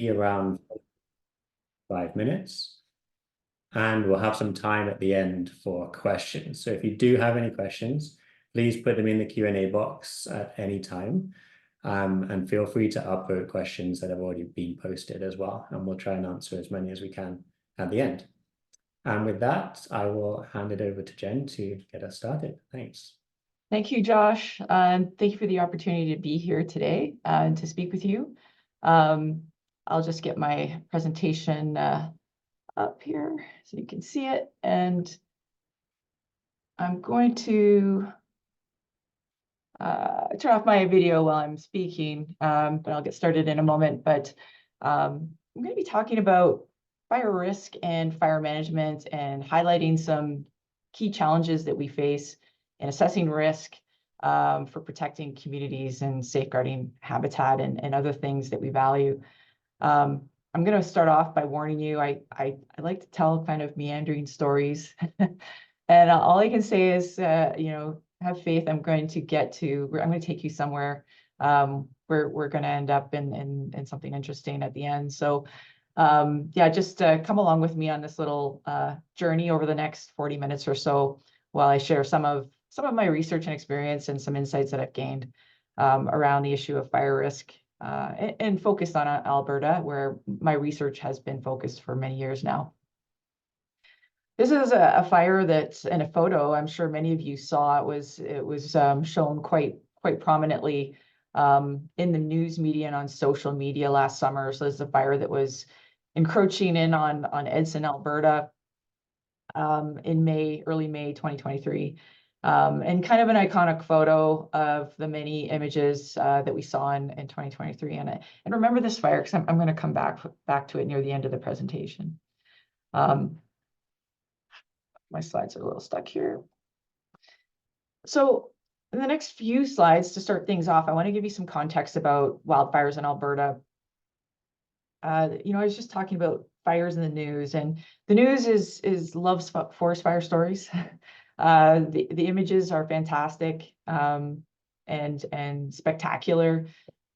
around 5 minutes. And we'll have some time at the end for questions. So if you do have any questions, please put them in the Q&A box at any time. And feel free to upvote questions that have already been posted as well. And we'll try and answer as many as we can at the end. And with that, I will hand it over to Jen to get us started. Thanks. Thank you, Josh. And thank you for the opportunity to be here today and to speak with you. I'll just get my presentation up here so you can see it. And I'm going to turn off my video while I'm speaking, but I'll get started in a moment. But I'm going to be talking about fire risk and fire management and highlighting some key challenges that we face in assessing risk for protecting communities and safeguarding habitat and other things that we value. I'm going to start off by warning you, I like to tell kind of meandering stories. And all I can say is, have faith. I'm going to take you somewhere where we're going to end up in something interesting at the end. So just come along with me on this little journey over the next 40 minutes or so while I share some of my research and experience and some insights that I've gained around the issue of fire risk and focused on Alberta, where my research has been focused for many years now. This is a fire that's in a photo. I'm sure many of you saw. It was shown quite prominently in the news media and on social media last summer. So this is a fire that was encroaching in on Edson, Alberta, in early May 2023, and kind of an iconic photo of the many images that we saw in 2023. And remember this fire because I'm going to come back to it near the end of the presentation. My slides are a little stuck here. So in the next few slides, to start things off, I want to give you some context about wildfires in Alberta. I was just talking about fires in the news, and the news loves forest fire stories. The images are fantastic and spectacular,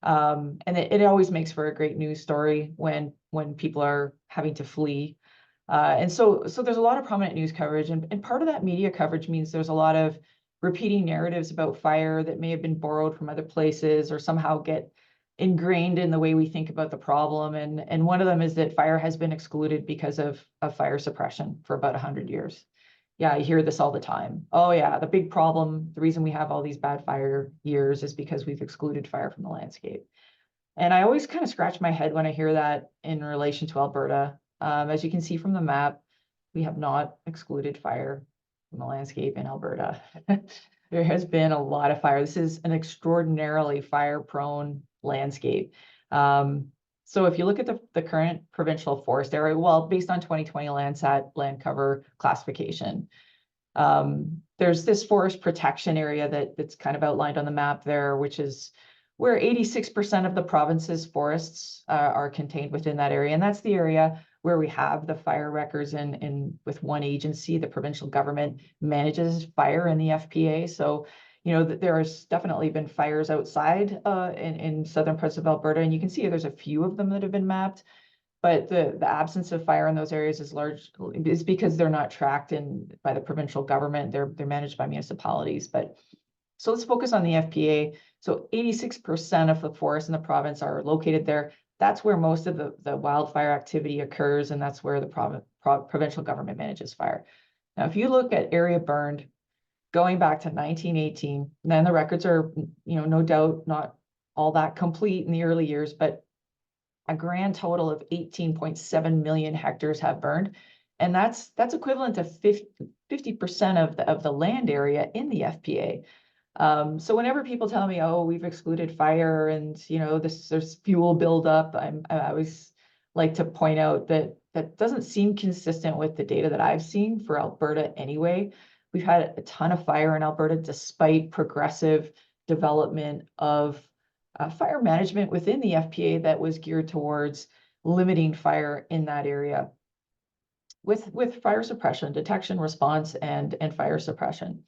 and it always makes for a great news story when people are having to flee. And so there's a lot of prominent news coverage, and part of that media coverage means there's a lot of repeating narratives about fire that may have been borrowed from other places or somehow get ingrained in the way we think about the problem. And one of them is that fire has been excluded because of fire suppression for about 100 years. Yeah, I hear this all the time. Oh yeah, the big problem, the reason we have all these bad fire years is because we've excluded fire from the landscape. And I always kind of scratch my head when I hear that in relation to Alberta. As you can see from the map, we have not excluded fire from the landscape in Alberta. There has been a lot of fire. This is an extraordinarily fire-prone landscape. So if you look at the current provincial forest area, well, based on 2020 Landsat land cover classification, there's this forest protection area that's kind of outlined on the map there, which is where 86% of the province's forests are contained within that area. And that's the area where we have the fire records with one agency. The provincial government manages fire in the FPA. So, there has definitely been fires outside in southern parts of Alberta. And you can see there's a few of them that have been mapped. But the absence of fire in those areas is because they're not tracked by the provincial government. They're managed by municipalities. So let's focus on the FPA. So 86% of the forests in the province are located there. That's where most of the wildfire activity occurs, and that's where the provincial government manages fire. Now, if you look at area burned going back to 1918, then the records are, no doubt not all that complete in the early years, but a grand total of 18.7 million hectares have burned. And that's equivalent to 50% of the land area in the FPA. So whenever people tell me, oh, we've excluded fire and, there's fuel buildup, I always like to point out that doesn't seem consistent with the data that I've seen for Alberta anyway. We've had a ton of fire in Alberta despite progressive development of fire management within the FPA that was geared towards limiting fire in that area with fire suppression, detection, response, and fire suppression.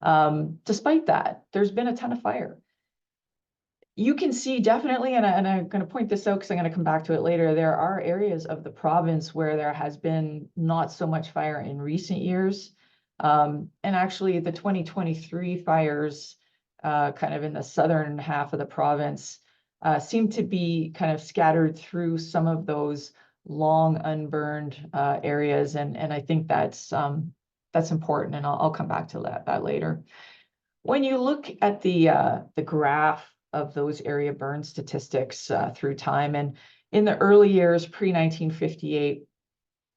Despite that, there's been a ton of fire. you can see definitely, and I'm going to point this out because I'm going to come back to it later, there are areas of the province where there has been not so much fire in recent years. And actually the 2023 fires kind of in the southern half of the province seem to be kind of scattered through some of those long unburned areas. And I think that's important, and I'll come back to that later. When you look at the graph of those area burn statistics through time, and in the early years, pre-1958,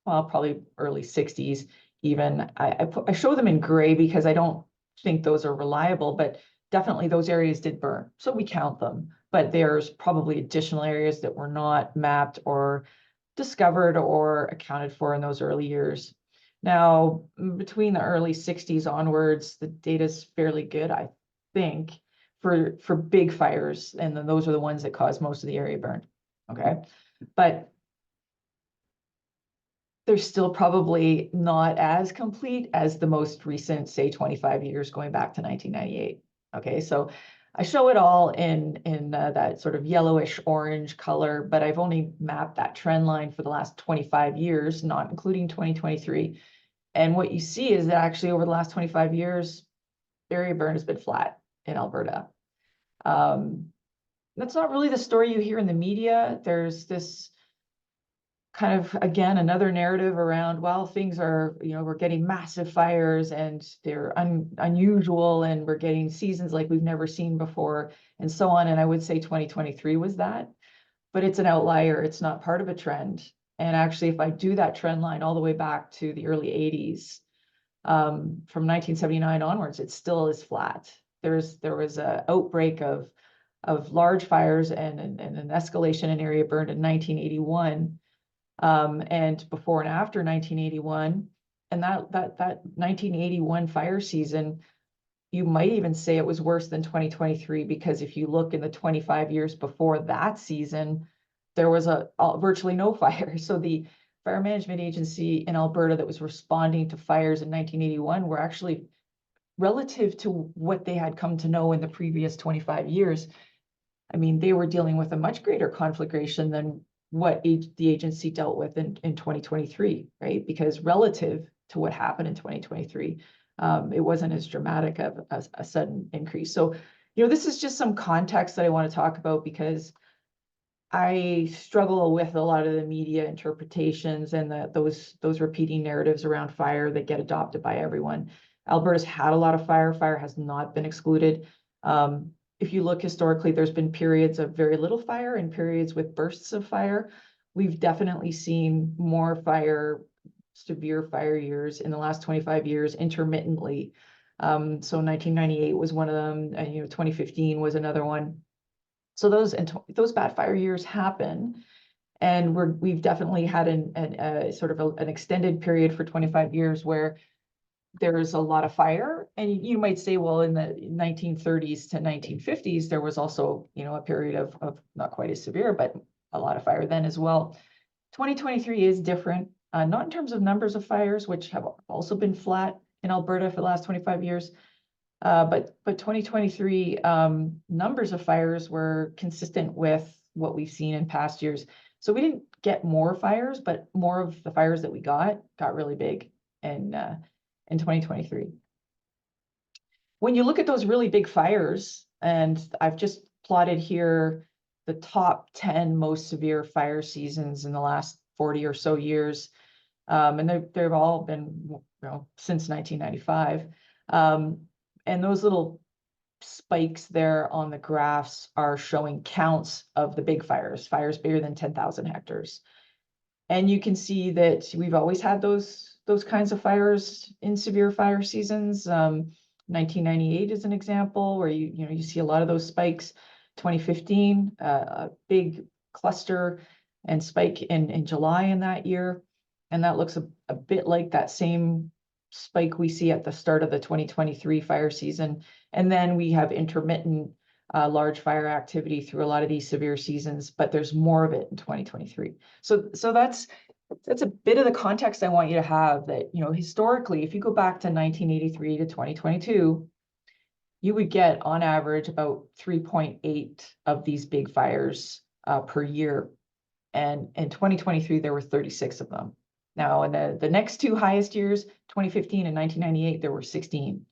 well, probably early 60s even, I show them in gray because I don't think those are reliable, but definitely those areas did burn. So we count them, but there's probably additional areas that were not mapped or discovered or accounted for in those early years. Now, between the early 60s onwards, the data is fairly good, I think, for big fires, and then those are the ones that cause most of the area burn. Okay, but they're still probably not as complete as the most recent, say, 25 years going back to 1998. Okay, so I show it all in that sort of yellowish orange color, but I've only mapped that trend line for the last 25 years, not including 2023. And what you see is that actually over the last 25 years, area burn has been flat in Alberta. That's not really the story you hear in the media. There's this kind of, again, another narrative around, well, things are, we're getting massive fires and they're unusual, and we're getting seasons like we've never seen before, and so on. And I would say 2023 was that, but it's an outlier. It's not part of a trend. And actually, if I do that trend line all the way back to the early 80s, from 1979 onwards, it still is flat. There was an outbreak of large fires and an escalation in area burned in 1981. And before and after 1981, and that 1981 fire season, you might even say it was worse than 2023, because if you look in the 25 years before that season, there was virtually no fire. So the Fire Management Agency in Alberta that was responding to fires in 1981 were actually, relative to what they had come to know in the previous 25 years, I mean, they were dealing with a much greater conflagration than what the agency dealt with in 2023, right? Because relative to what happened in 2023, it wasn't as dramatic of a sudden increase. So, this is just some context that I want to talk about, because I struggle with a lot of the media interpretations and those repeating narratives around fire that get adopted by everyone. Alberta's had a lot of fire. Fire has not been excluded. If you look historically, there's been periods of very little fire and periods with bursts of fire. We've definitely seen more fire, severe fire years in the last 25 years intermittently. So 1998 was one of them, and 2015 was another one. So those bad fire years happen, and we've definitely had a sort of an extended period for 25 years where there's a lot of fire. And you might say, well, in the 1930s to 1950s, there was also, a period of not quite as severe, but a lot of fire then as well. 2023 is different, not in terms of numbers of fires, which have also been flat in Alberta for the last 25 years. But 2023 numbers of fires were consistent with what we've seen in past years. So we didn't get more fires, but more of the fires that we got really big in 2023. When you look at those really big fires, and I've just plotted here the top 10 most severe fire seasons in the last 40 or so years, and they've all been since 1995. And those little spikes there on the graphs are showing counts of the big fires bigger than 10,000 hectares. And you can see that we've always had those kinds of fires in severe fire seasons. 1998 is an example where you see a lot of those spikes. 2015, a big cluster and spike in July in that year. And that looks a bit like that same spike we see at the start of the 2023 fire season. And then we have intermittent large fire activity through a lot of these severe seasons, but there's more of it in 2023. So that's a bit of the context I want you to have, that historically, if you go back to 1983 to 2022, you would get on average about 3.8 of these big fires per year. And in 2023, there were 36 of them. Now, in the next two highest years, 2015 and 1998, there were 16.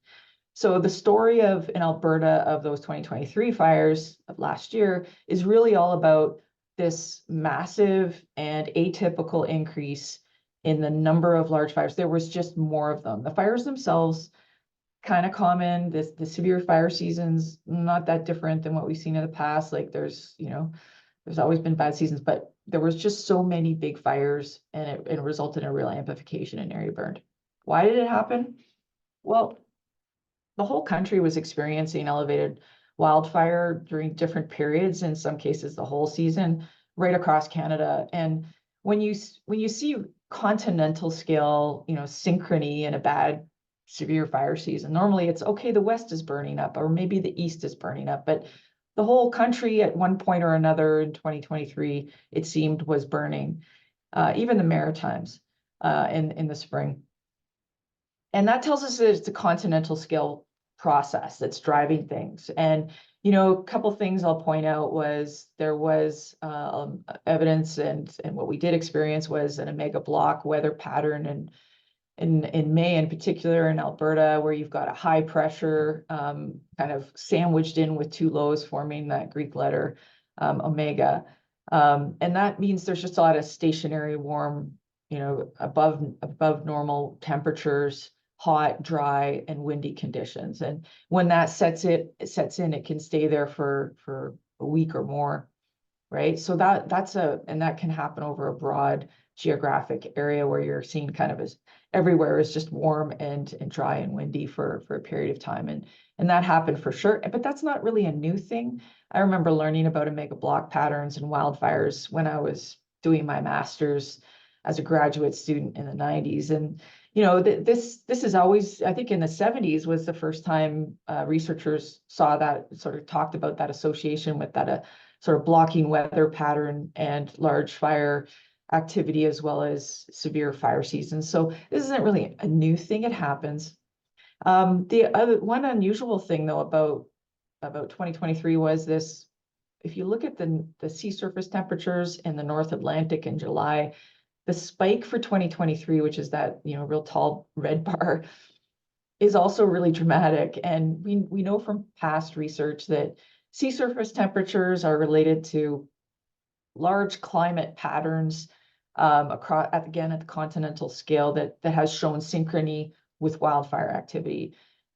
So the story of in Alberta of those 2023 fires of last year is really all about this massive and atypical increase in the number of large fires. There was just more of them. The fires themselves, kind of common. The severe fire seasons, not that different than what we've seen in the past. Like there's always been bad seasons, but there was just so many big fires, and it resulted in a real amplification in area burned. Why did it happen? Well, the whole country was experiencing elevated wildfire during different periods, in some cases the whole season, right across Canada. And when you see continental scale, synchrony in a bad severe fire season, normally it's okay, the West is burning up, or maybe the East is burning up, but the whole country at one point or another in 2023, it seemed, was burning, even the Maritimes in the spring. And that tells us that it's a continental scale process that's driving things. And, a couple things I'll point out was there was evidence, and what we did experience was an omega block weather pattern, and in May in particular in Alberta, where you've got a high pressure kind of sandwiched in with two lows, forming that Greek letter omega. And that means there's just a lot of stationary warm, above normal temperatures, hot, dry, and windy conditions. And when that sets in, it can stay there for a week or more, right? So and that can happen over a broad geographic area where you're seeing kind of as everywhere is just warm and dry and windy for a period of time. And that happened for sure, but that's not really a new thing. I remember learning about omega block patterns and wildfires when I was doing my master's as a graduate student in the 90s. And this is always, I think in the 70s was the first time researchers saw that, sort of talked about that association with that sort of blocking weather pattern and large fire activity, as well as severe fire seasons. So this isn't really a new thing, it happens. The other one unusual thing though about 2023 was this: if you look at the sea surface temperatures in the North Atlantic in July, the spike for 2023, which is that real tall red bar, is also really dramatic. And we know from past research that sea surface temperatures are related to large climate patterns across, again, at the continental scale, that has shown synchrony with wildfire activity.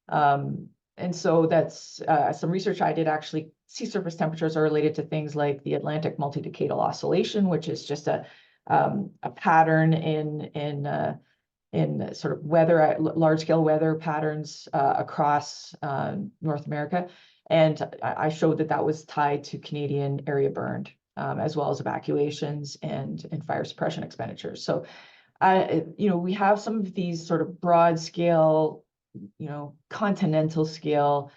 And so that's some research I did. Actually, sea surface temperatures are related to things like the Atlantic multi-decadal oscillation, which is just a pattern in sort of weather, large scale weather patterns across North America. And I showed that was tied to Canadian area burned, as well as evacuations and fire suppression expenditures. So, we have some of these sort of broad scale, continental scale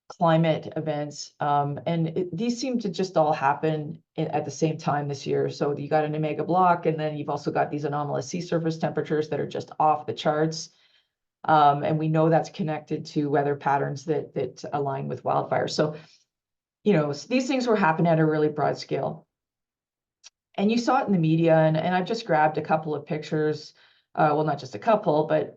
climate events, and these seem to just all happen at the same time this year. So you got an omega block, and then you've also got these anomalous sea surface temperatures that are just off the charts. And we know that's connected to weather patterns that align with wildfires. So, these things were happening at a really broad scale. And you saw it in the media, and I've just grabbed a couple of pictures, well, not just a couple, but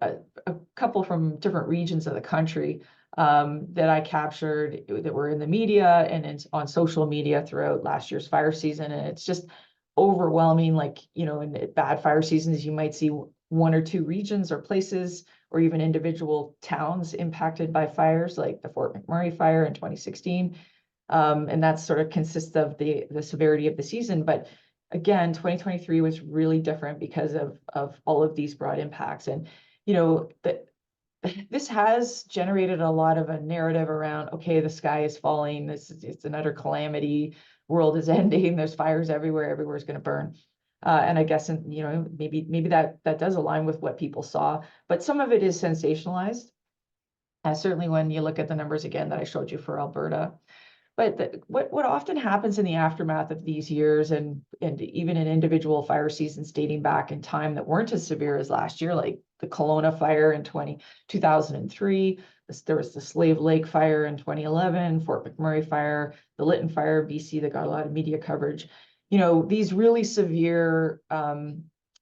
a couple from different regions of the country that I captured that were in the media and on social media throughout last year's fire season. And it's just overwhelming. Like, in bad fire seasons, you might see one or two regions or places or even individual towns impacted by fires, like the Fort McMurray fire in 2016. And that sort of consists of the severity of the season. But again, 2023 was really different because of all of these broad impacts. And, this has generated a lot of a narrative around, okay, the sky is falling, it's an utter calamity, world is ending, there's fires everywhere, everywhere's going to burn. And I guess, maybe that does align with what people saw, but some of it is sensationalized. Certainly when you look at the numbers again that I showed you for Alberta. But what often happens in the aftermath of these years, and even in individual fire seasons dating back in time that weren't as severe as last year, like the Kelowna fire in 2003, there was the Slave Lake fire in 2011, Fort McMurray fire, the Lytton fire, BC, that got a lot of media coverage. You know, these really severe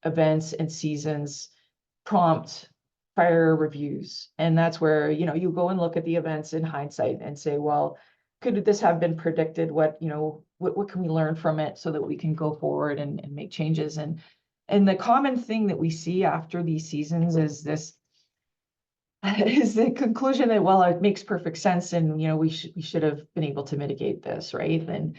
events and seasons prompt fire reviews. And that's where, you know, you go and look at the events in hindsight and say, well, could this have been predicted? What, you know, what can we learn from it so that we can go forward and make changes? And the common thing that we see after these seasons is this is the conclusion that, well, it makes perfect sense, and you know, we should have been able to mitigate this, right? And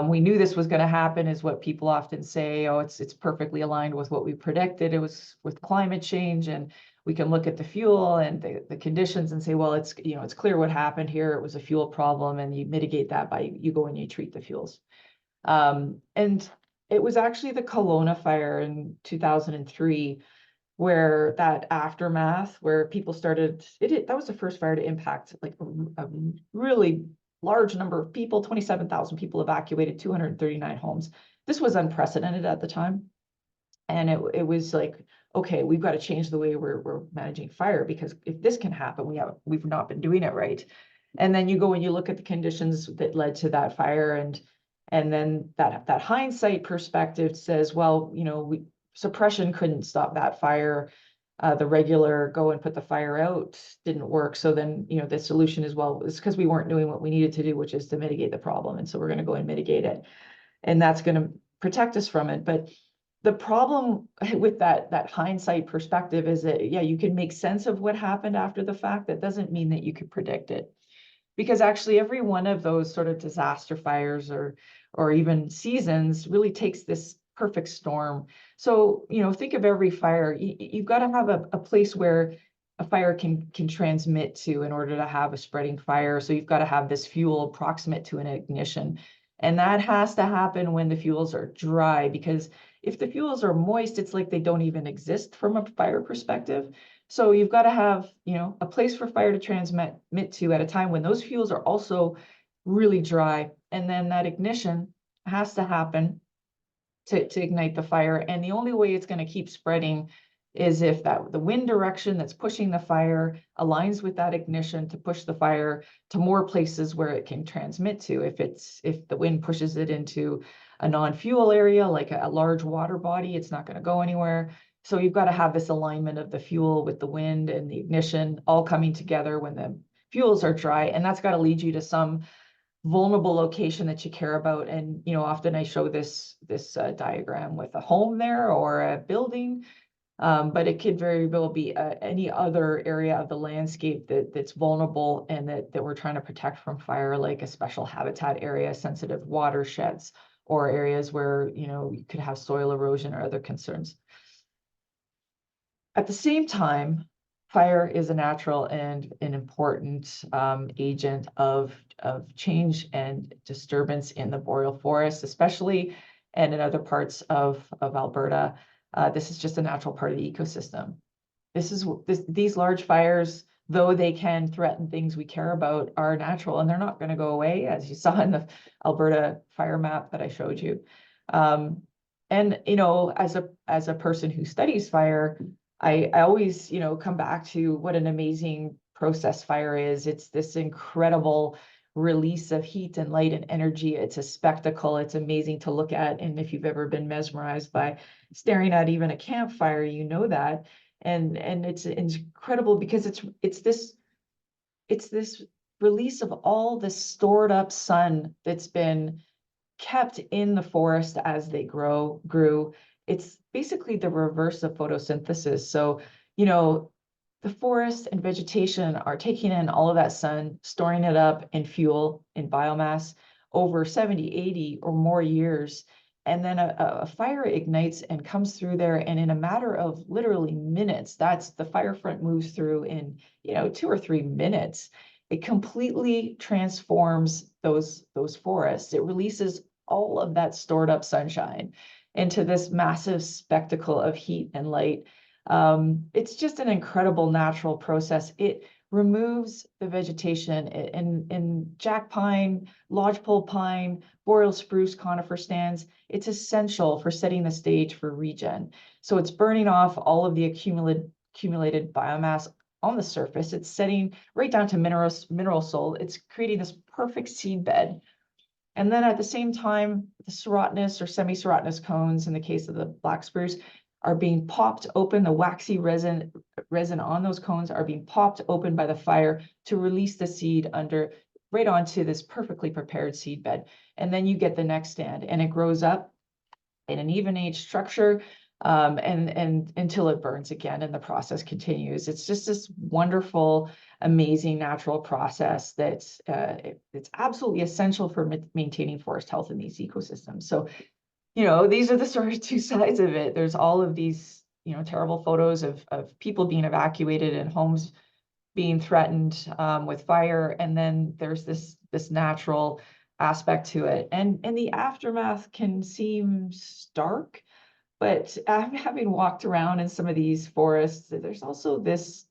we knew this was going to happen, is what people often say. Oh, it's perfectly aligned with what we predicted. It was with climate change, and we can look at the fuel and the conditions and say, well, it's, you know, it's clear what happened here. It was a fuel problem, and you mitigate that by you go and you treat the fuels. And it was actually the Kelowna fire in 2003 where that aftermath, where people started, that was the first fire to impact like a really large number of people. 27,000 people evacuated, 239 homes. This was unprecedented at the time. And it was like, okay, we've got to change the way we're managing fire, because if this can happen, we've not been doing it right. And then you go and you look at the conditions that led to that fire, and then that hindsight perspective says, well, you know, suppression couldn't stop that fire. The regular go and put the fire out didn't work. So then, you know, the solution is, well, it's because we weren't doing what we needed to do, which is to mitigate the problem. And so we're going to go and mitigate it. And that's going to protect us from it. But the problem with that hindsight perspective is that, yeah, you can make sense of what happened after the fact. That doesn't mean that you could predict it. Because actually every one of those sort of disaster fires or even seasons really takes this perfect storm. So, you know, think of every fire. You've got to have a place where a fire can transmit to in order to have a spreading fire. So you've got to have this fuel proximate to an ignition. And that has to happen when the fuels are dry, because if the fuels are moist, it's like they don't even exist from a fire perspective. So you've got to have, you know, a place for fire to transmit to at a time when those fuels are also really dry. And then that ignition has to happen to ignite the fire. And the only way it's going to keep spreading is if the wind direction that's pushing the fire aligns with that ignition to push the fire to more places where it can transmit to. If the wind pushes it into a non-fuel area, like a large water body, it's not going to go anywhere. So you've got to have this alignment of the fuel with the wind and the ignition all coming together when the fuels are dry. And that's got to lead you to some vulnerable location that you care about. And, you know, often I show this diagram with a home there or a building, but it could very well be any other area of the landscape that's vulnerable and that we're trying to protect from fire, like a special habitat area, sensitive watersheds, or areas where, you know, you could have soil erosion or other concerns. At the same time, fire is a natural and an important agent of change and disturbance in the boreal forest, especially, and in other parts of Alberta. This is just a natural part of the ecosystem. These large fires, though they can threaten things we care about, are natural, and they're not going to go away, as you saw in the Alberta fire map that I showed you. And you know, as a person who studies fire, I always, you know, come back to what an amazing process fire is. It's this incredible release of heat and light and energy. It's a spectacle. It's amazing to look at. And if you've ever been mesmerized by staring at even a campfire, you know that. And it's incredible because it's this release of all the stored up sun that's been kept in the forest as they grew. It's basically the reverse of photosynthesis. So, you know, the forest and vegetation are taking in all of that sun, storing it up in fuel, in biomass over 70, 80 or more years. And then a fire ignites and comes through there. And in a matter of literally minutes, the fire front moves through in, you know, 2 or 3 minutes. It completely transforms those forests. It releases all of that stored up sunshine into this massive spectacle of heat and light. It's just an incredible natural process. It removes the vegetation in jack pine, lodgepole pine, boreal spruce, conifer stands. It's essential for setting the stage for regen. So it's burning off all of the accumulated biomass on the surface. It's setting right down to mineral soil. It's creating this perfect seed bed. And then at the same time, the serotinous or semi-serotinous cones, in the case of the black spruce, are being popped open. The waxy resin on those cones are being popped open by the fire to release the seed right onto this perfectly prepared seed bed. And then you get the next stand, and it grows up in an even age structure, and until it burns again and the process continues. It's just this wonderful, amazing natural process that's it's absolutely essential for maintaining forest health in these ecosystems. So, these are the sort of two sides of it. There's all of these, terrible photos of people being evacuated and homes being threatened with fire, and then there's this natural aspect to it, and the aftermath can seem stark. But having walked around in some of these forests, there's also this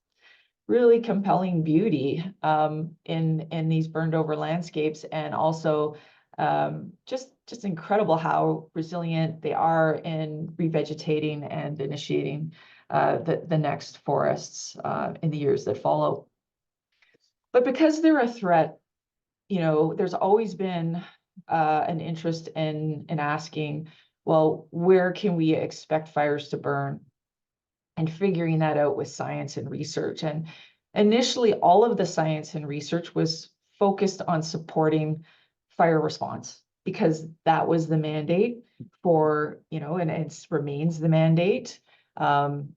really compelling beauty in these burned over landscapes, and also just incredible how resilient they are in revegetating and initiating the next forests in the years that follow. But because they're a threat, there's always been an interest in asking, well, where can we expect fires to burn? And figuring that out with science and research. And initially, all of the science and research was focused on supporting fire response, because that was the mandate for, and it remains the mandate.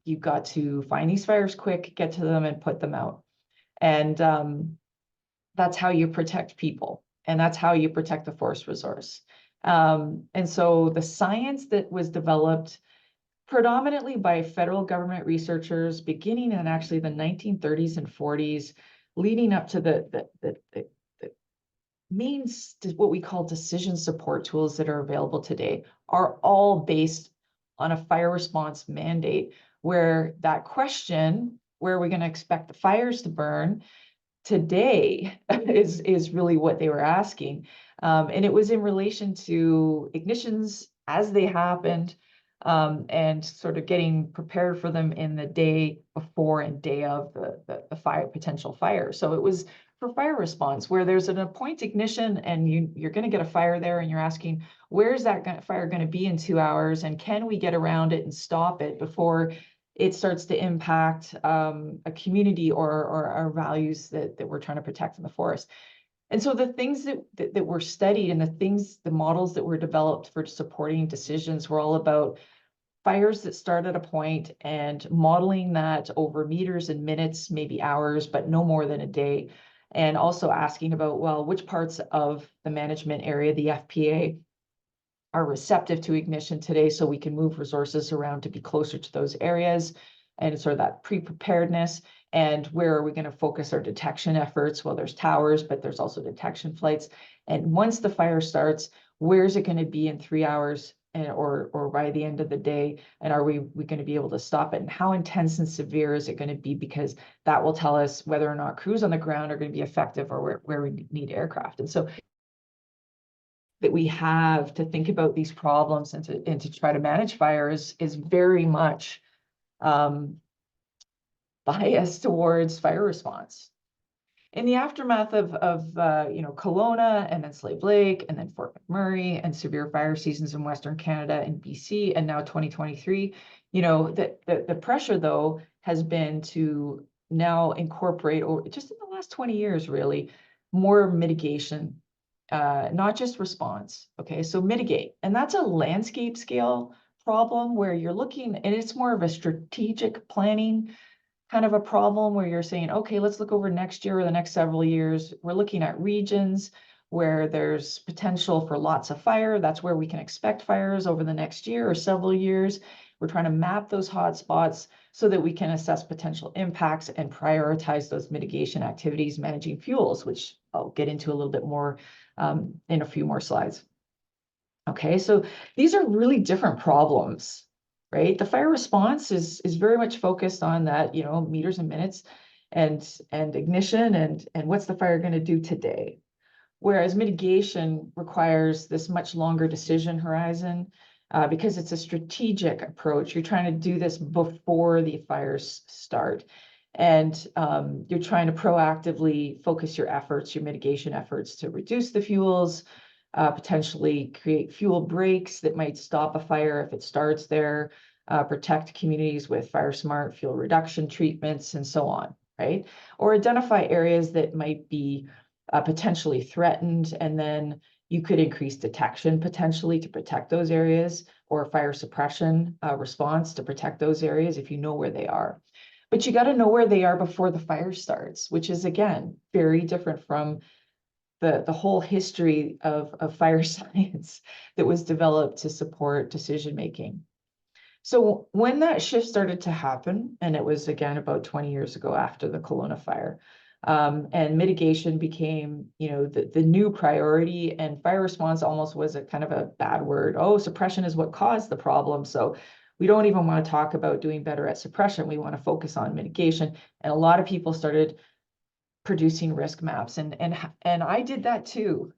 You've got to find these fires quick, get to them, and put them out. And that's how you protect people, and that's how you protect the forest resource. And so the science that was developed predominantly by federal government researchers beginning in actually the 1930s and 40s, leading up to the main, what we call decision support tools that are available today, are all based on a fire response mandate, where that question, where are we going to expect the fires to burn today, is really what they were asking. And it was in relation to ignitions as they happened, and sort of getting prepared for them in the day before and day of the potential fire. So it was for fire response, where there's an point ignition and you're going to get a fire there, and you're asking, where's that fire going to be in 2 hours, and can we get around it and stop it before it starts to impact a community or our values that we're trying to protect in the forest. And so the things that were studied, and the models that were developed for supporting decisions, were all about fires that start at a point, and modeling that over meters and minutes, maybe hours, but no more than a day. And also asking about, well, which parts of the management area, the FPA, are receptive to ignition today, so we can move resources around to be closer to those areas, and sort of that pre-preparedness. And where are we going to focus our detection efforts? Well, there's towers, but there's also detection flights. And once the fire starts, where's it going to be in 3 hours, or by the end of the day? And are we going to be able to stop it? And how intense and severe is it going to be? Because that will tell us whether or not crews on the ground are going to be effective, or where we need aircraft. And so that we have to think about these problems and to try to manage fire is very much biased towards fire response. In the aftermath of Kelowna, and then Slave Lake, and then Fort McMurray, and severe fire seasons in Western Canada and BC, and now 2023, the pressure, though, has been to now incorporate, or just in the last 20 years, really, more mitigation, not just response. Okay, so mitigate. And that's a landscape scale problem, where you're looking, and it's more of a strategic planning kind of a problem, where you're saying, okay, let's look over next year or the next several years. We're looking at regions where there's potential for lots of fire. That's where we can expect fires over the next year or several years. We're trying to map those hot spots so that we can assess potential impacts and prioritize those mitigation activities, managing fuels, which I'll get into a little bit more in a few more slides. Okay, so these are really different problems, right? The fire response is very much focused on that, meters and minutes, and ignition, and what's the fire going to do today. Whereas mitigation requires this much longer decision horizon, because it's a strategic approach. You're trying to do this before the fires start. And you're trying to proactively focus your efforts, your mitigation efforts, to reduce the fuels, potentially create fuel breaks that might stop a fire if it starts there, protect communities with fire smart fuel reduction treatments, and so on, right? Or identify areas that might be potentially threatened, and then you could increase detection potentially to protect those areas, or fire suppression response to protect those areas if you know where they are. But you got to know where they are before the fire starts, which is, again, very different from the whole history of fire science that was developed to support decision making. So when that shift started to happen, and it was again about 20 years ago after the Kelowna fire, and mitigation became, the new priority, and fire response almost was a kind of a bad word. Oh, suppression is what caused the problem. So we don't even want to talk about doing better at suppression. We want to focus on mitigation. And a lot of people started producing risk maps, and I did that too.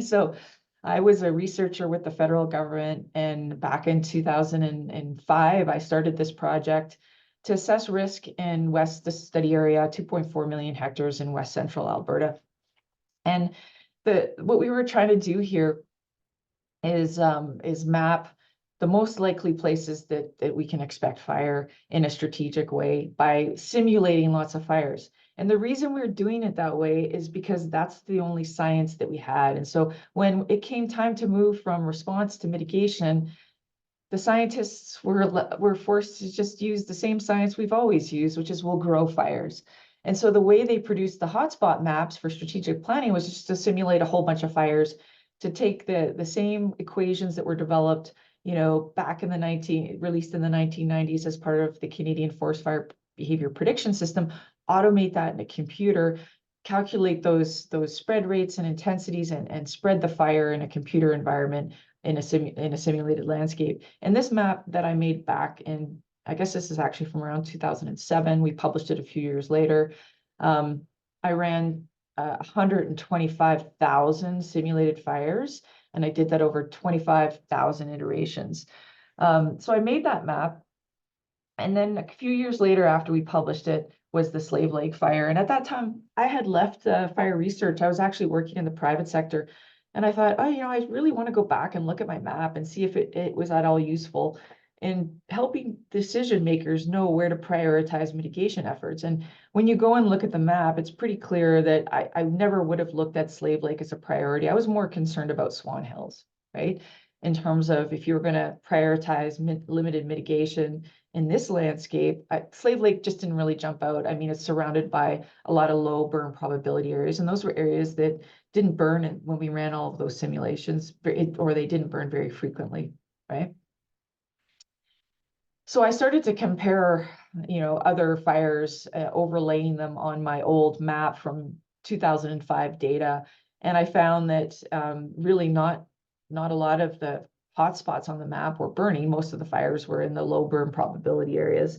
So I was a researcher with the federal government, and back in 2005, I started this project to assess risk in West Study Area, 2.4 million hectares in West Central Alberta. And what we were trying to do here is map the most likely places that we can expect fire in a strategic way by simulating lots of fires. And the reason we're doing it that way is because that's the only science that we had. And so when it came time to move from response to mitigation, the scientists were forced to just use the same science we've always used, which is we'll grow fires. And so the way they produced the hotspot maps for strategic planning was just to simulate a whole bunch of fires, to take the same equations that were developed, back in released in the 1990s as part of the Canadian Forest Fire Behavior Prediction System, automate that in a computer, calculate those spread rates and intensities, and spread the fire in a computer environment in a simulated landscape. And this map that I made back in, I guess this is actually from around 2007, we published it a few years later. I ran 125,000 simulated fires, and I did that over 25,000 iterations. So I made that map. And then a few years later, after we published it, was the Slave Lake fire. And at that time, I had left fire research. I was actually working in the private sector. And I thought, I really want to go back and look at my map and see if it was at all useful in helping decision makers know where to prioritize mitigation efforts. And when you go and look at the map, it's pretty clear that I never would have looked at Slave Lake as a priority. I was more concerned about Swan Hills, right? In terms of if you were going to prioritize limited mitigation in this landscape, Slave Lake just didn't really jump out. I mean, it's surrounded by a lot of low burn probability areas, and those were areas that didn't burn when we ran all of those simulations, or they didn't burn very frequently, right? So I started to compare, other fires, overlaying them on my old map from 2005 data, and I found that really not a lot of the hotspots on the map were burning. Most of the fires were in the low burn probability areas.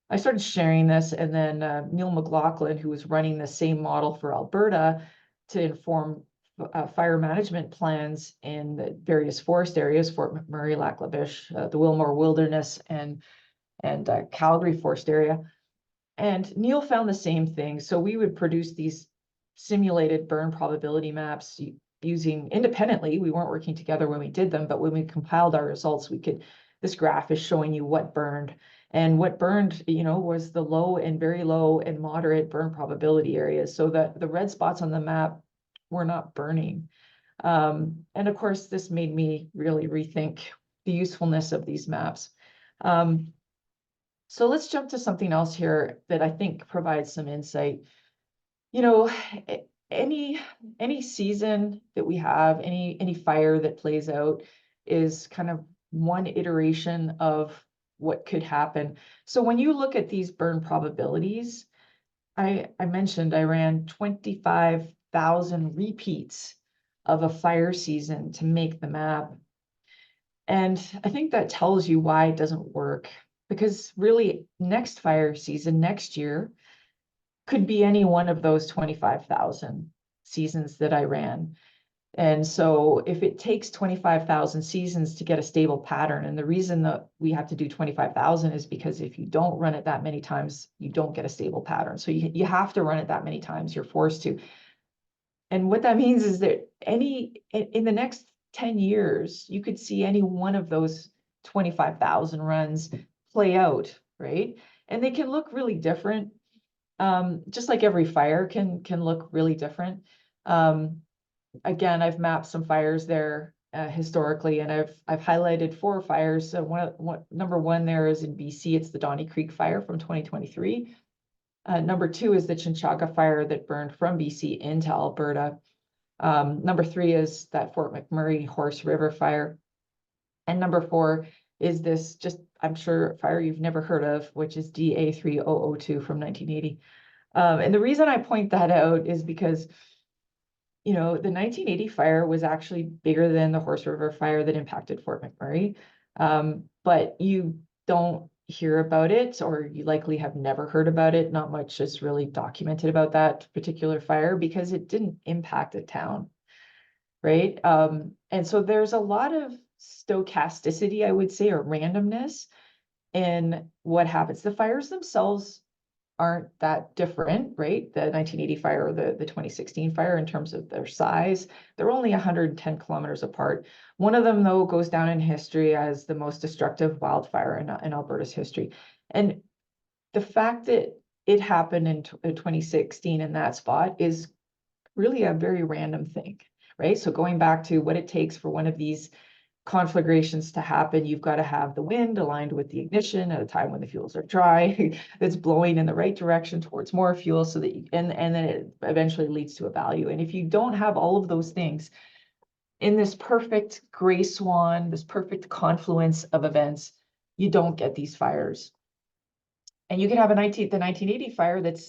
I started sharing this, and then Neil McLaughlin, who was running the same model for Alberta to inform fire management plans in the various forest areas, Fort McMurray, Lac La Biche, the Wilmore Wilderness, and Calgary forest area. And Neil found the same thing. So we would produce these simulated burn probability maps using independently. We weren't working together when we did them, but when we compiled our results, this graph is showing you what burned. And what burned, was the low and very low and moderate burn probability areas. So the red spots on the map were not burning. And of course, this made me really rethink the usefulness of these maps. So let's jump to something else here that I think provides some insight. Any season that we have, any fire that plays out is kind of one iteration of what could happen. So when you look at these burn probabilities, I mentioned I ran 25,000 repeats of a fire season to make the map. And I think that tells you why it doesn't work, because really next fire season, next year, could be any one of those 25,000 seasons that I ran. And so if it takes 25,000 seasons to get a stable pattern, and the reason that we have to do 25,000 is because if you don't run it that many times, you don't get a stable pattern. So you have to run it that many times, you're forced to. And what that means is that in the next 10 years, you could see any one of those 25,000 runs play out, right? And they can look really different. Just like every fire can look really different. Again, I've mapped some fires there historically, and I've highlighted 4 fires. So number 1 there is in BC. It's the Donnie Creek fire from 2023. Number 2 is the Chinchaga fire that burned from BC into Alberta. Number 3 is that Fort McMurray Horse River fire. And number 4 is this, just I'm sure, fire you've never heard of, which is DA3002 from 1980. And the reason I point that out is because, you know, the 1980 fire was actually bigger than the Horse River fire that impacted Fort McMurray. But you don't hear about it, or you likely have never heard about it. Not much is really documented about that particular fire because it didn't impact a town, right? And so there's a lot of stochasticity, I would say, or randomness in what happens. The fires themselves aren't that different, right? The 1980 fire or the 2016 fire in terms of their size, they're only 110 kilometers apart. One of them, though, goes down in history as the most destructive wildfire in Alberta's history. And the fact that it happened in 2016 in that spot is really a very random thing, right? So going back to what it takes for one of these conflagrations to happen, you've got to have the wind aligned with the ignition at a time when the fuels are dry, that's blowing in the right direction towards more fuel, so that and then it eventually leads to a value. And if you don't have all of those things in this perfect gray swan, this perfect confluence of events, you don't get these fires. And you can have the 1980 fire that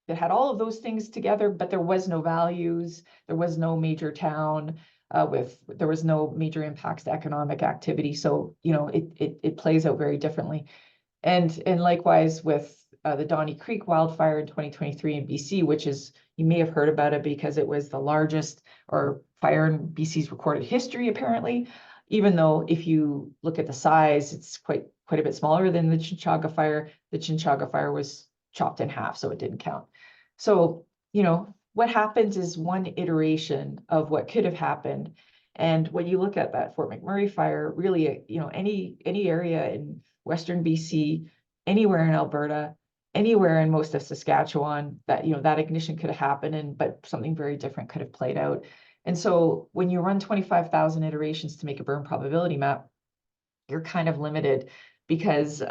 had all of those things together, but there was no values, there was no major town, there was no major impacts to economic activity. So, you know, it plays out very differently. And likewise with the Donnie Creek wildfire in 2023 in BC, which is, you may have heard about it because it was the largest or fire in BC's recorded history, apparently, even though if you look at the size, it's quite a bit smaller than the Chinchaga fire. The Chinchaga fire was chopped in half, so it didn't count. So, you know, what happens is one iteration of what could have happened. And when you look at that Fort McMurray fire, really, you know, any area in Western BC, anywhere in Alberta, anywhere in most of Saskatchewan, that, you know, that ignition could have happened, but something very different could have played out. And so when you run 25,000 iterations to make a burn probability map, you're kind of limited because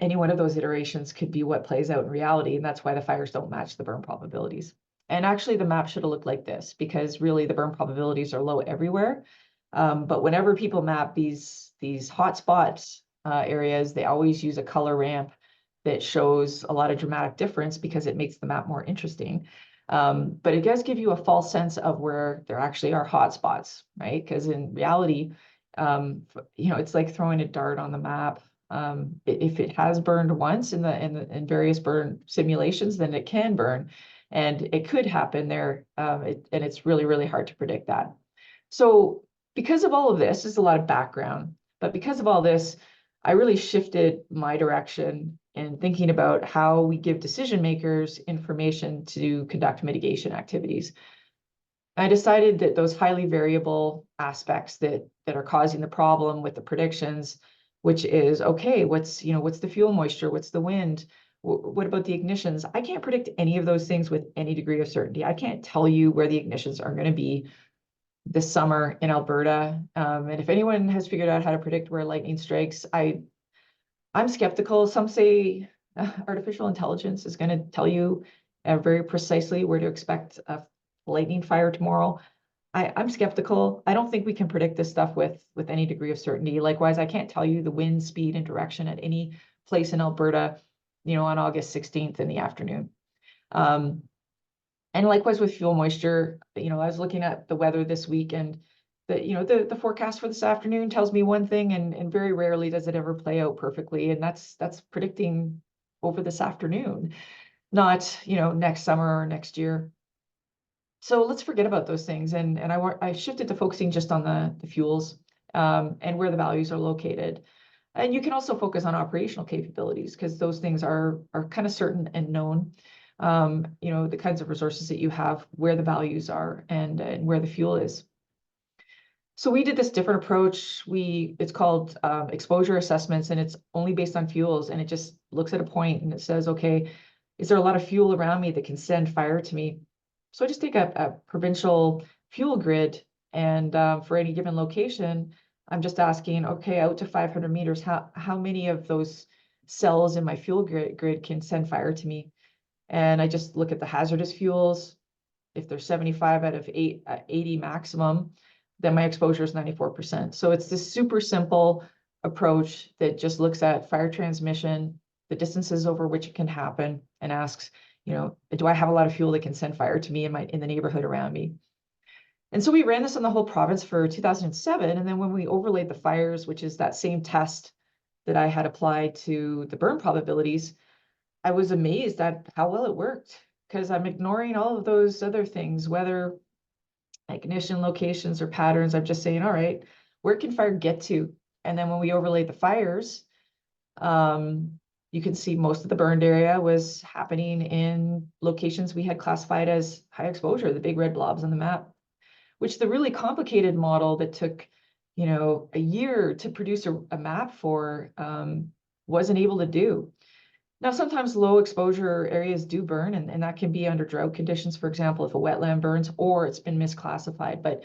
any one of those iterations could be what plays out in reality. And that's why the fires don't match the burn probabilities. And actually the map should have looked like this, because really the burn probabilities are low everywhere. But whenever people map these hotspots areas, they always use a color ramp that shows a lot of dramatic difference because it makes the map more interesting. But it does give you a false sense of where there actually are hotspots, right? Because in reality, you know, it's like throwing a dart on the map. If it has burned once in various burn simulations, then it can burn, and it could happen there. And it's really, really hard to predict that. So because of all of this, there's a lot of background, but because of all this, I really shifted my direction in thinking about how we give decision makers information to conduct mitigation activities. I decided that those highly variable aspects that are causing the problem with the predictions, which is, okay, what's the fuel moisture, what's the wind, what about the ignitions? I can't predict any of those things with any degree of certainty. I can't tell you where the ignitions are going to be this summer in Alberta. And if anyone has figured out how to predict where lightning strikes, I'm skeptical. Some say artificial intelligence is going to tell you very precisely where to expect a lightning fire tomorrow. I'm skeptical. I don't think we can predict this stuff with any degree of certainty. Likewise, I can't tell you the wind speed and direction at any place in Alberta, you know, on August 16th in the afternoon. And likewise with fuel moisture, you know, I was looking at the weather this week, and the forecast for this afternoon tells me one thing, and very rarely does it ever play out perfectly. And that's predicting over this afternoon, not, you know, next summer or next year. So let's forget about those things. And I shifted to focusing just on the fuels and where the values are located. And you can also focus on operational capabilities because those things are kind of certain and known. The kinds of resources that you have, where the values are, and where the fuel is. So we did this different approach. It's called exposure assessments, and it's only based on fuels. And it just looks at a point and it says, okay, is there a lot of fuel around me that can send fire to me? So I just take a provincial fuel grid, and for any given location, I'm just asking, okay, out to 500 meters, how many of those cells in my fuel grid can send fire to me? And I just look at the hazardous fuels. If there's 75 out of 80 maximum, then my exposure is 94%. So it's this super simple approach that just looks at fire transmission, the distances over which it can happen, and asks, do I have a lot of fuel that can send fire to me in the neighborhood around me? And so we ran this on the whole province for 2007. And then when we overlaid the fires, which is that same test that I had applied to the burn probabilities, I was amazed at how well it worked, because I'm ignoring all of those other things, whether ignition locations or patterns. I'm just saying, all right, where can fire get to? And then when we overlaid the fires, you can see most of the burned area was happening in locations we had classified as high exposure, the big red blobs on the map, which the really complicated model that took, a year to produce a map for wasn't able to do. Now, sometimes low exposure areas do burn, and that can be under drought conditions, for example, if a wetland burns or it's been misclassified. But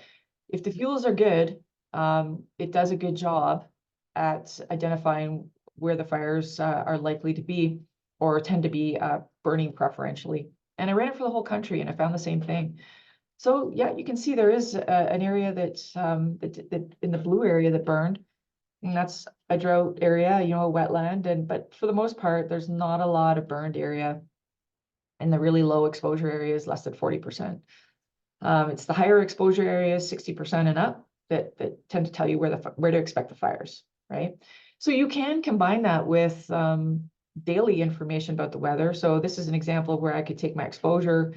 if the fuels are good, it does a good job at identifying where the fires are likely to be or tend to be burning preferentially. And I ran it for the whole country, and I found the same thing. So yeah, you can see there is an area that in the blue area that burned. And that's a drought area, a wetland. But for the most part, there's not a lot of burned area. And the really low exposure area is less than 40%. It's the higher exposure areas, 60% and up, that tend to tell you where to expect the fires, right? So you can combine that with daily information about the weather. So this is an example of where I could take my exposure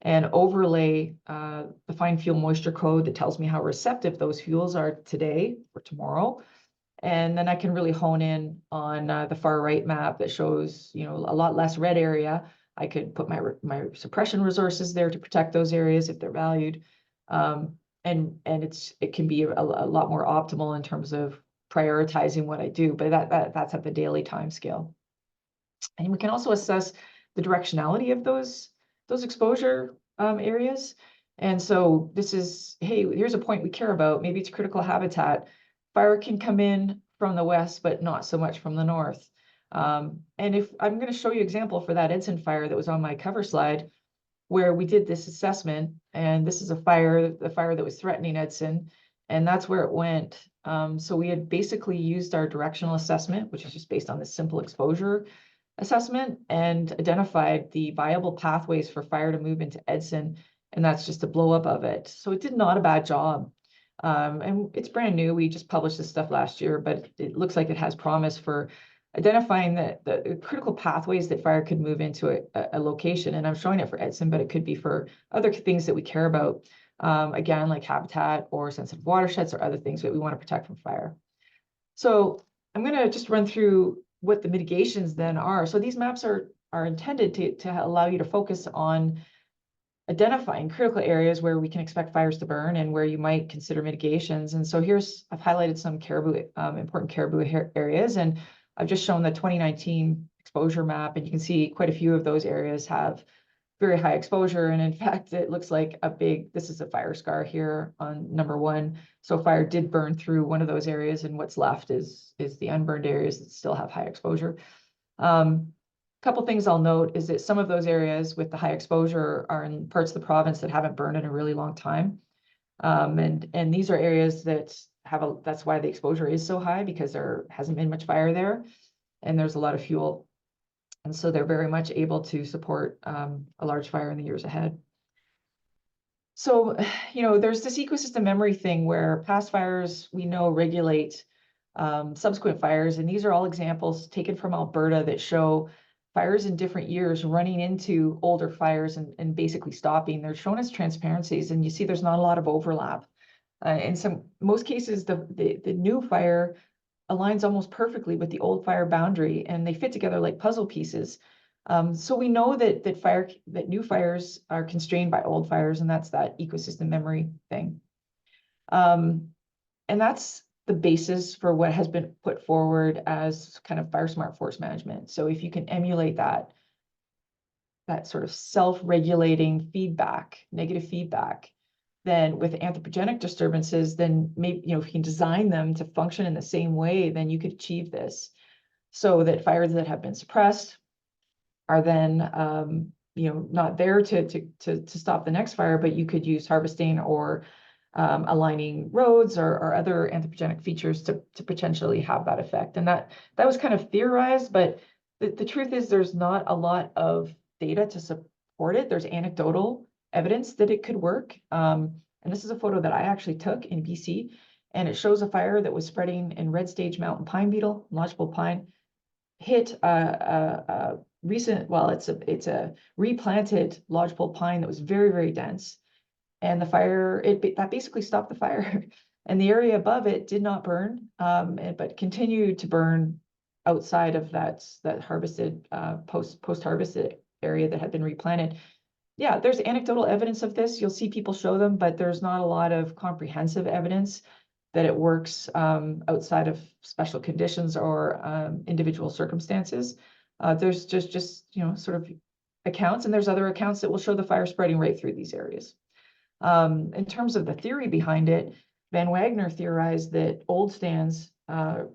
and overlay the fine fuel moisture code that tells me how receptive those fuels are today or tomorrow. And then I can really hone in on the far right map that shows, a lot less red area. I could put my suppression resources there to protect those areas if they're valued. And it can be a lot more optimal in terms of prioritizing what I do, but that's at the daily time scale. And we can also assess the directionality of those exposure areas. And so this is, hey, here's a point we care about. Maybe it's critical habitat. Fire can come in from the west, but not so much from the north. And if I'm going to show you an example for that Edson fire that was on my cover slide, where we did this assessment, and this is the fire that was threatening Edson, and that's where it went. So we had basically used our directional assessment, which is just based on this simple exposure assessment, and identified the viable pathways for fire to move into Edson, and that's just a blow up of it. So it did not a bad job. And it's brand new. We just published this stuff last year, but it looks like it has promise for identifying the critical pathways that fire could move into a location. And I'm showing it for Edson, but it could be for other things that we care about. Again, like habitat or sensitive watersheds or other things that we want to protect from fire. So I'm going to just run through what the mitigations then are. So these maps are intended to allow you to focus on identifying critical areas where we can expect fires to burn and where you might consider mitigations. And so I've highlighted some important caribou areas, and I've just shown the 2019 exposure map, and you can see quite a few of those areas have very high exposure. And in fact, it looks like this is a fire scar here on number 1. So fire did burn through one of those areas, and what's left is the unburned areas that still have high exposure. Couple things I'll note is that some of those areas with the high exposure are in parts of the province that haven't burned in a really long time. And these are areas that that's why the exposure is so high, because there hasn't been much fire there and there's a lot of fuel. And so they're very much able to support a large fire in the years ahead. So, there's this ecosystem memory thing where past fires, we know, regulate subsequent fires. And these are all examples taken from Alberta that show fires in different years running into older fires and basically stopping. They're shown as transparencies, and you see there's not a lot of overlap. In most cases, the new fire aligns almost perfectly with the old fire boundary, and they fit together like puzzle pieces. So we know that new fires are constrained by old fires, and that's that ecosystem memory thing. And that's the basis for what has been put forward as kind of fire smart forest management. So if you can emulate that sort of self-regulating feedback, negative feedback, then with anthropogenic disturbances, then maybe, if you can design them to function in the same way, then you could achieve this. So that fires that have been suppressed are then, not there to stop the next fire, but you could use harvesting or aligning roads or other anthropogenic features to potentially have that effect. And that was kind of theorized, but the truth is there's not a lot of data to support it. There's anecdotal evidence that it could work. And this is a photo that I actually took in BC, and it shows a fire that was spreading in red stage mountain pine beetle, lodgepole pine, hit a recent, well, it's a replanted lodgepole pine that was very, very dense. And the fire, that basically stopped the fire. And the area above it did not burn, but continued to burn outside of that harvested, post-harvested area that had been replanted. Yeah, there's anecdotal evidence of this. You'll see people show them, but there's not a lot of comprehensive evidence that it works outside of special conditions or individual circumstances. There's just sort of accounts, and there's other accounts that will show the fire spreading right through these areas. In terms of the theory behind it, Van Wagner theorized that old stands are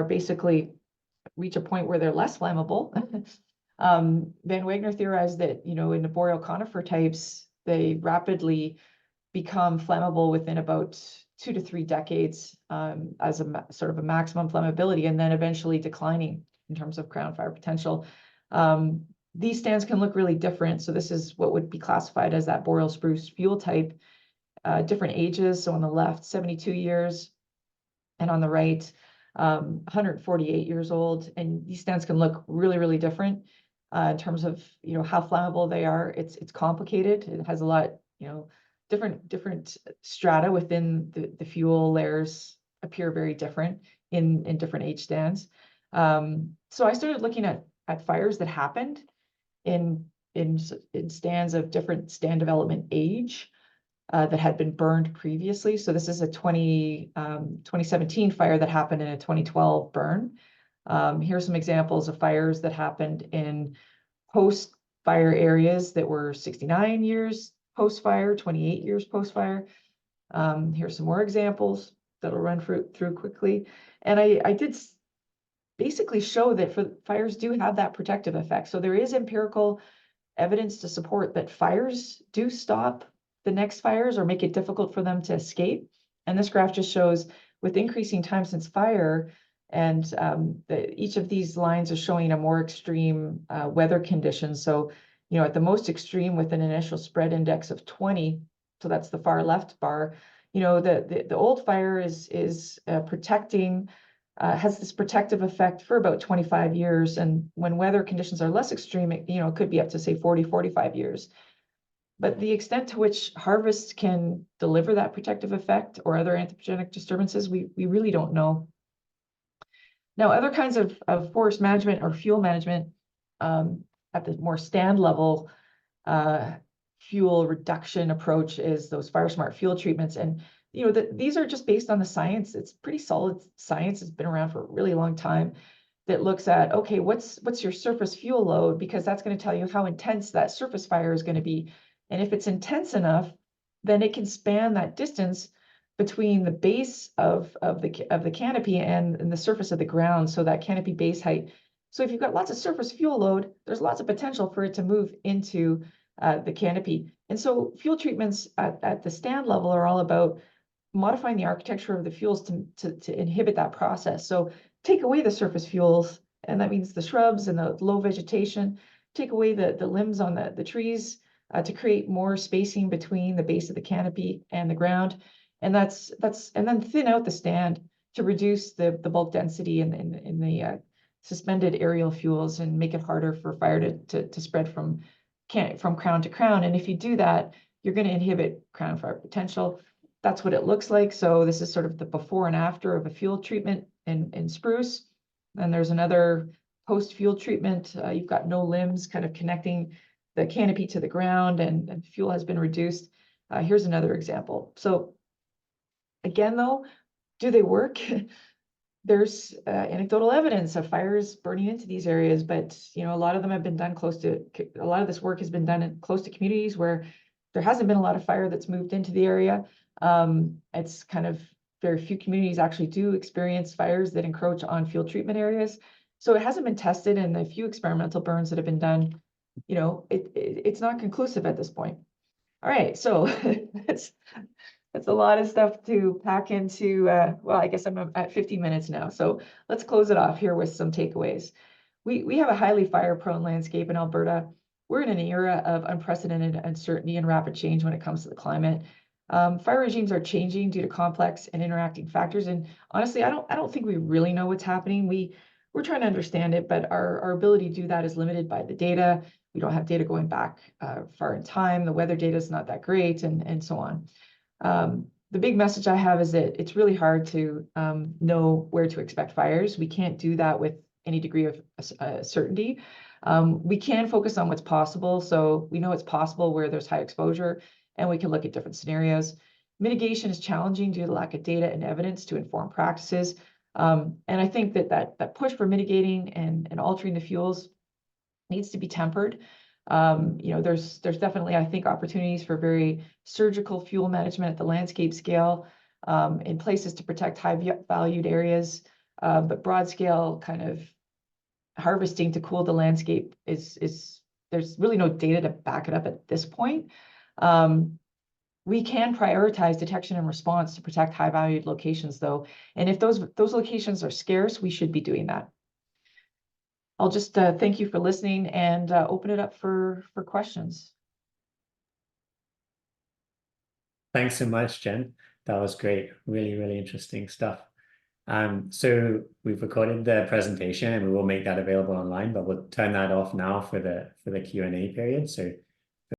basically reach a point where they're less flammable. Van Wagner theorized that, in the boreal conifer types, they rapidly become flammable within about 2 to 3 decades as a sort of a maximum flammability, and then eventually declining in terms of crown fire potential. These stands can look really different. So this is what would be classified as that boreal spruce fuel type, different ages. So on the left, 72 years, and on the right, 148 years old. And these stands can look really, really different in terms of, how flammable they are. It's complicated. It has a lot, different strata within the fuel layers appear very different in different age stands. So I started looking at fires that happened in stands of different stand development age that had been burned previously. So this is a 2017 fire that happened in a 2012 burn. Here's some examples of fires that happened in post-fire areas that were 69 years post-fire, 28 years post-fire. Here's some more examples that'll run through quickly. And I did basically show that fires do have that protective effect. So there is empirical evidence to support that fires do stop the next fires or make it difficult for them to escape. And this graph just shows with increasing time since fire, and each of these lines is showing a more extreme weather condition. So, at the most extreme with an initial spread index of 20, so that's the far left bar, the old fire is protecting, has this protective effect for about 25 years. And when weather conditions are less extreme, it could be up to, say, 40, 45 years. But the extent to which harvests can deliver that protective effect or other anthropogenic disturbances, we really don't know. Now, other kinds of forest management or fuel management at the more stand level fuel reduction approach is those fire smart fuel treatments. And these are just based on the science. It's pretty solid science. It's been around for a really long time that looks at, okay, what's your surface fuel load? Because that's going to tell you how intense that surface fire is going to be. And if it's intense enough, then it can span that distance between the base of the canopy and the surface of the ground. So that canopy base height. So if you've got lots of surface fuel load, there's lots of potential for it to move into the canopy. And so fuel treatments at the stand level are all about modifying the architecture of the fuels to inhibit that process. So take away the surface fuels, and that means the shrubs and the low vegetation, take away the limbs on the trees to create more spacing between the base of the canopy and the ground. And and then thin out the stand to reduce the bulk density in the suspended aerial fuels and make it harder for fire to spread from crown to crown. And if you do that, you're going to inhibit crown fire potential. That's what it looks like. So this is sort of the before and after of a fuel treatment in spruce. And there's another post-fuel treatment. You've got no limbs kind of connecting the canopy to the ground, and fuel has been reduced. Here's another example. So again, though, do they work? There's anecdotal evidence of fires burning into these areas, but a lot of them have been done a lot of this work has been done close to communities where there hasn't been a lot of fire that's moved into the area. It's kind of very few communities actually do experience fires that encroach on fuel treatment areas. So it hasn't been tested, and the few experimental burns that have been done, it's not conclusive at this point. All right, so that's a lot of stuff to pack into, well, I guess I'm at 50 minutes now. So let's close it off here with some takeaways. We have a highly fire-prone landscape in Alberta. We're in an era of unprecedented uncertainty and rapid change when it comes to the climate. Fire regimes are changing due to complex and interacting factors. And honestly, I don't think we really know what's happening. We're trying to understand it, but our ability to do that is limited by the data. We don't have data going back far in time. The weather data is not that great, and so on. The big message I have is that it's really hard to know where to expect fires. We can't do that with any degree of certainty. We can focus on what's possible. So we know it's possible where there's high exposure, and we can look at different scenarios. Mitigation is challenging due to the lack of data and evidence to inform practices. And I think that push for mitigating and altering the fuels needs to be tempered. There's definitely, I think, opportunities for very surgical fuel management at the landscape scale in places to protect high valued areas, but broad scale kind of harvesting to cool the landscape is there's really no data to back it up at this point. We can prioritize detection and response to protect high valued locations, though, and if those locations are scarce, we should be doing that. I'll just thank you for listening and open it up for questions. Thanks so much, Jen. That was great. Really, really interesting stuff. So we've recorded the presentation and we will make that available online, but we'll turn that off now for the Q&A period. So